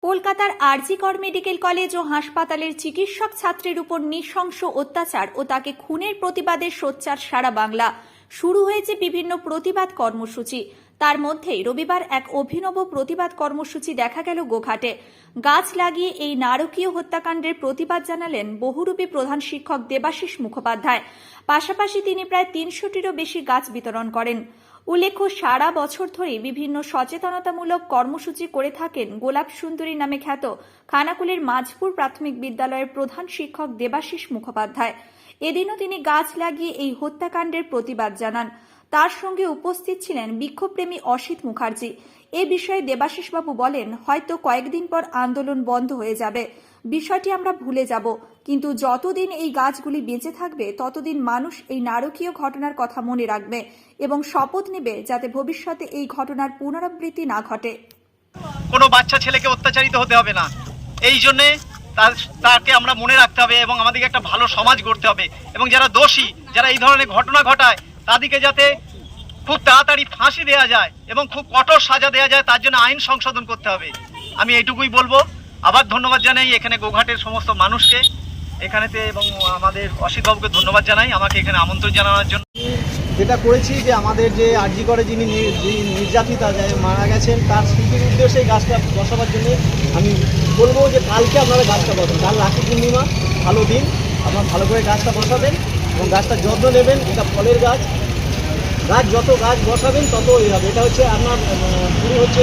কলকাতার আরজি কর medical college ও হাসপাতালের চিকিৎসক ছাত্রের উপর নৃশংস অত্যাচার ও তাকে খুনের প্রতিবাদে সোচ্চার সারা বাংলা। শুরু হয়েছে বিভিন্ন প্রতিবাদ কর্মসূচি। তার মধ্যেই রবিবার এক অভিনব প্রতিবাদ কর্মসূচি দেখা গেল গোঘাটে। গাছ লাগিয়ে এই নারকীয় হত্যাকাণ্ডের প্রতিবাদ জানালেন বহুরূপী প্রধান শিক্ষক দেবাশিস মুখোপাধ্যায়। পাশাপাশি তিনি প্রায় ৩০০টিরও বেশি গাছ বিতরণ করেন। উল্লেখ্য, সারা বছর ধরে বিভিন্ন সচেতনতামূলক কর্মসূচি করে থাকেন গোলাপ সুন্দরী নামে খ্যাত খানাকুলের মাঝপুর প্রাথমিক বিদ্যালয়ের প্রধান শিক্ষক দেবাশিস মুখোপাধ্যায়। এদিনও তিনি গাছ লাগিয়ে এই হত্যাকাণ্ডের প্রতিবাদ জানান। তার সঙ্গে উপস্থিত ছিলেন বিক্ষোভপ্রেমী অসিত মুখার্জি। এ বিষয়ে দেবাশিসবাবু বলেন, হয়তো কয়েকদিন পর আন্দোলন বন্ধ হয়ে যাবে, বিষয়টি আমরা ভুলে যাব, কিন্তু যতদিন এই গাছগুলি বেঁচে থাকবে ততদিন মানুষ এই নারকীয় ঘটনার কথা মনে রাখবে এবং শপথ নেবে যাতে ভবিষ্যতে এই ঘটনার পুনরাবৃত্তি না ঘটে। কোনো বাচ্চা ছেলেকে অত্যাচারিত হতে হবে না, এই জন্যে তাকে আমরা মনে রাখতে হবে এবং আমাদেরকে একটা ভালো সমাজ গড়তে হবে এবং যারা দোষী, যারা এই ধরনের ঘটনা ঘটায় তাদেরকে যাতে খুব তাড়াতাড়ি ফাঁসি দেওয়া যায় এবং খুব কঠোর সাজা দেওয়া যায়, তার জন্য আইন সংশোধন করতে হবে। আমি এইটুকুই বলবো। আবার ধন্যবাদ জানাই এখানে গোঘাটের সমস্ত মানুষকে এখানেতে এবং আমাদের অসিতবাবুকে ধন্যবাদ জানাই আমাকে এখানে আমন্ত্রণ জানানোর জন্য। যেটা করেছি যে আমাদের যে আরজি করে যিনি নির্যাতিতা মারা গেছেন তার স্মৃতির উদ্দেশ্যে গাছটা বসাবার জন্য আমি বলবো যে কালকে আপনারা গাছটা বসান। কাল রাখি পূর্ণিমা, ভালো দিন, আপনারা ভালো করে গাছটা বসাবেন এবং গাছটার যত্ন নেবেন। এটা ফলের গাছ, যত গাছ বসাবেন তত ইয়ে হবে। এটা হচ্ছে আপনার পুরো হচ্ছে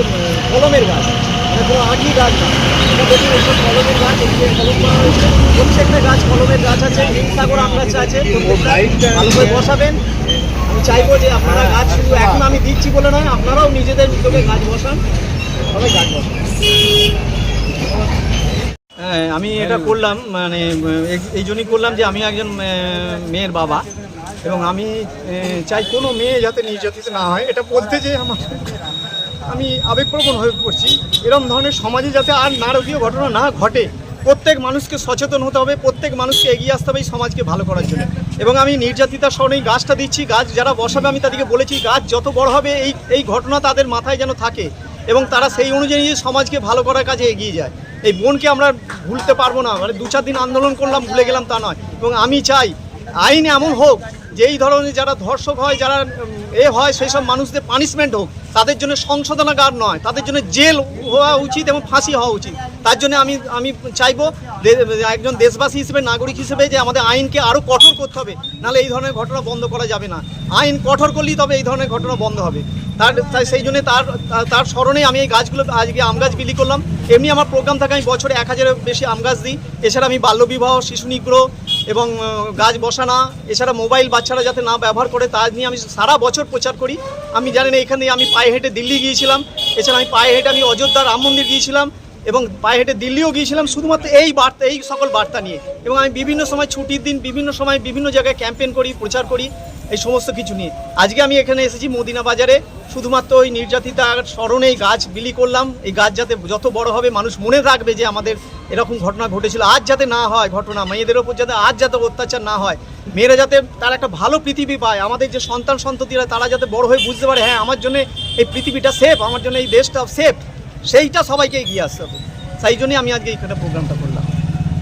কলমের গাছ, মানে কোনো আঠি গাছ না। এটা দেখুন, এসব কলমের গাছ, এদিকে কলম করা হয়েছে, প্রত্যেকটা গাছ কলমের গাছ আছে, হিমসাগর আম গাছ আছে, ভালো করে বসাবেন। আমি চাইবো যে আপনারা গাছ শুধু এখন আমি দিচ্ছি বলে নয়, আপনারাও নিজেদের উদ্যোগে গাছ বসান, সবাই গাছ বসান। হ্যাঁ, আমি এটা করলাম মানে এই জন্যই করলাম যে আমি একজন মেয়ের বাবা এবং আমি চাই কোনো মেয়ে যাতে নির্যাতিত না হয়। এটা বলতে যে আমি আবেগপ্রবণ হয়ে পড়ছি। এরকম ধরনের সমাজে যাতে আর নারকীয় ঘটনা না ঘটে, প্রত্যেক মানুষকে সচেতন হতে হবে, প্রত্যেক মানুষকে এগিয়ে আসতে হবে এই সমাজকে ভালো করার জন্য। এবং আমি নির্যাতিতার স্মরণে গাছটা দিচ্ছি। গাছ যারা বসাবে আমি তাদেরকে বলেছি গাছ যত বড় হবে এই ঘটনা তাদের মাথায় যেন থাকে এবং তারা সেই অনুযায়ী সমাজকে ভালো করার কাজে এগিয়ে যায়। এই বোনকে আমরা ভুলতে পারবো না, মানে 2-4 দিন আন্দোলন করলাম ভুলে গেলাম তা নয়। এবং আমি চাই আইন এমন হোক যে এই ধরনের যারা ধর্ষক হয়, যারা হয়, সেই সব মানুষদের পানিশমেন্ট হোক, তাদের জন্য সংশোধনাগার নয়, তাদের জন্য জেল হওয়া উচিত এবং ফাঁসি হওয়া উচিত। তার জন্য আমি চাইবো একজন দেশবাসী হিসেবে, নাগরিক হিসেবে, যে আমাদের আইনকে আরও কঠোর করতে হবে, নাহলে এই ধরনের ঘটনা বন্ধ করা যাবে না। আইন কঠোর করলেই তবে এই ধরনের ঘটনা বন্ধ হবে। সেই জন্য তার স্মরণে আমি এই গাছগুলো আজকে আম গাছ বিলি করলাম। এমনি আমার প্রোগ্রাম থাকে, আমি বছরে 1000-এর বেশি আম গাছ দিই। এছাড়া আমি বাল্যবিবাহ, শিশু নিগ্রহ এবং গাছ বসানো, এছাড়া মোবাইল বাচ্চারা যাতে না ব্যবহার করে তা নিয়ে আমি সারা বছর প্রচার করি। আমি জানেন এখান থেকে আমি পায়ে হেঁটে দিল্লি গিয়েছিলাম, এছাড়া আমি পায়ে হেঁটে অযোধ্যা রাম মন্দির গিয়েছিলাম এবং পায়ে হেঁটে দিল্লিও গিয়েছিলাম, শুধুমাত্র এই সকল বার্তা নিয়ে। এবং আমি বিভিন্ন সময় ছুটির দিন বিভিন্ন সময় বিভিন্ন জায়গায় ক্যাম্পেইন করি, প্রচার করি, এই সমস্ত কিছু নিয়ে। আজকে আমি এখানে এসেছি মদিনা বাজারে, শুধুমাত্র ওই নির্যাতিতার স্মরণে এই গাছ বিলি করলাম। এই গাছ যাতে যত বড় হবে মানুষ মনে রাখবে যে আমাদের এরকম ঘটনা ঘটেছিল, আজ যাতে না হয় ঘটনা, মেয়েদের ওপর যাতে আজ যাতে অত্যাচার না হয়, মেয়েরা যাতে তার একটা ভালো পৃথিবী পায়, আমাদের যে সন্তান সন্ততিরা তারা যাতে বড় হয়ে বুঝতে পারে হ্যাঁ আমার জন্য এই পৃথিবীটা সেফ, আমার জন্য এই দেশটা সেফ, সেইটা সবাইকে এগিয়ে আসতে হবে। সেই জন্যই আমি আজকে এখানে প্রোগ্রামটা করলাম।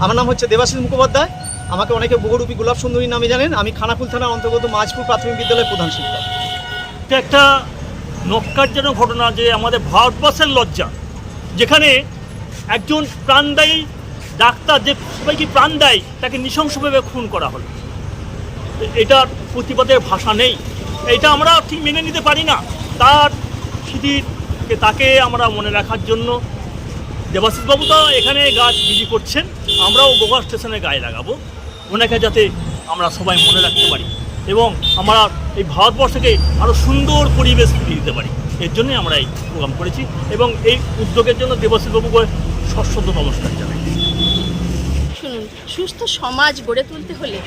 আমার নাম হচ্ছে দেবাশিস মুখোপাধ্যায়, আমাকে অনেকে বহুরূপী গোলাপ সুন্দরী নামে জানেন। আমি খানাকুল থানার অন্তর্গত মাঝপুর প্রাথমিক বিদ্যালয়ের প্রধান শিক্ষক। এটা একটা নক্কারজনক ঘটনা যে আমাদের ভারতবর্ষের লজ্জা, যেখানে একজন প্রাণদায়ী ডাক্তার যে সবাইকে প্রাণ দেয় তাকে নৃশংসভাবে খুন করা হলো। এটার প্রতিবাদের ভাষা নেই, এটা আমরা ঠিক মেনে নিতে পারি না। তার স্মৃতিকে তাকে আমরা মনে রাখার জন্য দেবাশিসবাবু তো এখানে গাছ বিলি করছেন, আমরাও গোঘাট স্টেশনে গায়ে লাগাবো, ওনাকে যাতে আমরা সবাই মনে রাখতে পারি এবং আমরা এই ভারতবর্ষকে আরও সুন্দর পরিবেশ ফিরিয়ে দিতে পারি। এর জন্যই আমরা এই প্রোগ্রাম করেছি এবং এই উদ্যোগের জন্য দেবাশিসবাবুকে সশ্রদ্ধ নমস্কার জানাই। শুনুন, সুস্থ সমাজ গড়ে তুলতে হলে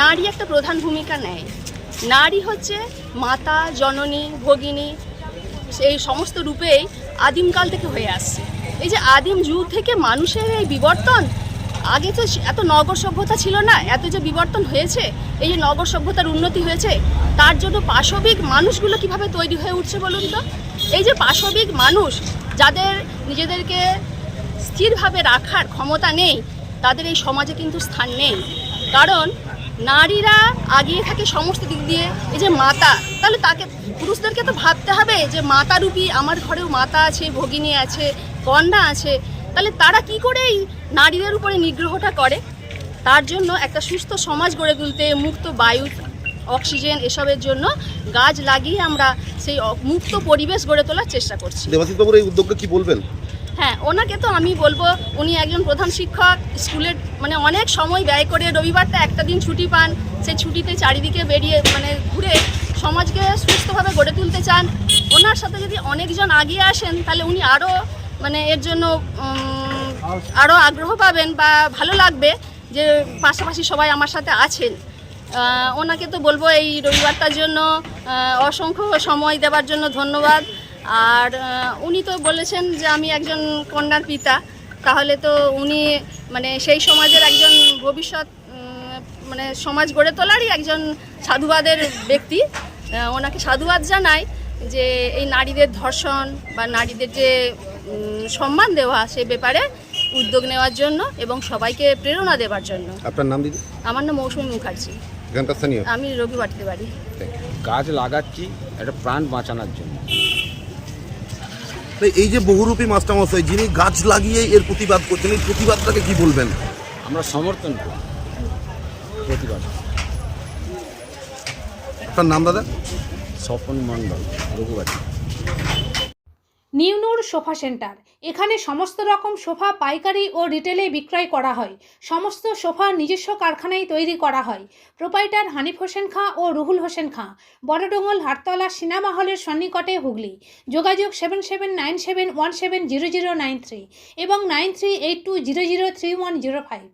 নারী একটা প্রধান ভূমিকা নেয়। নারী হচ্ছে মাতা, জননী, ভগিনী, এই সমস্ত রূপেই আদিমকাল থেকে হয়ে আসছে। এই যে আদিম যুগ থেকে মানুষের এই বিবর্তন, আগে তো এত নগর সভ্যতা ছিল না, এত যে বিবর্তন হয়েছে, এই যে নগর সভ্যতার উন্নতি হয়েছে, তার জন্য পাশবিক মানুষগুলো কিভাবে তৈরি হয়ে উঠছে বলুন তো। এই যে পাশবিক মানুষ যাদের নিজেদেরকে স্থিরভাবে রাখার ক্ষমতা নেই, তাদের এই সমাজে কিন্তু স্থান নেই। কারণ নারীরা আগিয়ে থাকে সমস্ত দিক দিয়ে। এই যে মাতা, তাহলে তাকে পুরুষদেরকে তো ভাবতে হবে যে মাতারূপী আমার ঘরেও মাতা আছে, ভগিনী আছে, কন্যা আছে, তাহলে তারা কি করে এই নারীদের উপরে নিগ্রহটা করে? তার জন্য একটা সুস্থ সমাজ গড়ে তুলতে, মুক্ত বায়ু, অক্সিজেন এসবের জন্য গাছ লাগিয়ে আমরা সেই মুক্ত পরিবেশ গড়ে তোলার চেষ্টা করছি। দেবাশিস বাবুর এই উদ্যোগকে কি বলবেন? হ্যাঁ, ওনাকে তো আমি বলবো, উনি একজন প্রধান শিক্ষক, স্কুলের মানে অনেক সময় ব্যয় করে রবিবারটা একটা দিন ছুটি পান, সেই ছুটিতে চারিদিকে বেরিয়ে মানে ঘুরে সমাজকে সুস্থভাবে গড়ে তুলতে চান। ওনার সাথে যদি অনেকজন আগিয়ে আসেন তাহলে উনি আরও মানে এর জন্য আরও আগ্রহ পাবেন বা ভালো লাগবে যে পাশাপাশি সবাই আমার সাথে আছেন। ওনাকে তো বলবো এই রবিবারটার জন্য অসংখ্য সময় দেওয়ার জন্য ধন্যবাদ। আর উনি তো বলেছেন যে আমি একজন কন্যার পিতা, তাহলে তো উনি মানে সেই সমাজের একজন ভবিষ্যৎ মানে সমাজ গড়ে তোলারই একজন সাধুবাদের ব্যক্তি। ওনাকে সাধুবাদ জানাই যে এই নারীদের ধর্ষণ বা নারীদের যে সম্মান দেওয়া সে ব্যাপারে উদ্যোগ নেওয়ার জন্য এবং সবাইকে প্রেরণা দেওয়ার জন্য। আপনার নাম দিদি? আমার নাম মৌসুমী মুখার্জি, এখানকার স্থানীয়। আমি রবিবাটিতে বাড়ি। গাছ লাগাচ্ছি একটা প্রাণ বাঁচানোর জন্য। এই যে বহুরূপী মাস্টারমশাই যিনি গাছ লাগিয়ে এর প্রতিবাদ করছেন, এই প্রতিবাদটাকে কি বলবেন? আমরা সমর্থন করি প্রতিবাদ। আপনার নাম দাদা? স্বপন মণ্ডল, রঘুবাটি। নিউনুর সোফা সেন্টার, এখানে সমস্ত রকম সোফা পাইকারি ও রিটেলে বিক্রয় করা হয়। সমস্ত সোফা নিজস্ব কারখানায় তৈরি করা হয়। প্রোপাইটার হানিফ হোসেন খাঁ ও রুহুল হোসেন খাঁ, বড়ডোঙ্গল হাটতলা সিনেমা হলের সন্নিকটে, হুগলি। যোগাযোগ 7797170093 এবং 9382003105।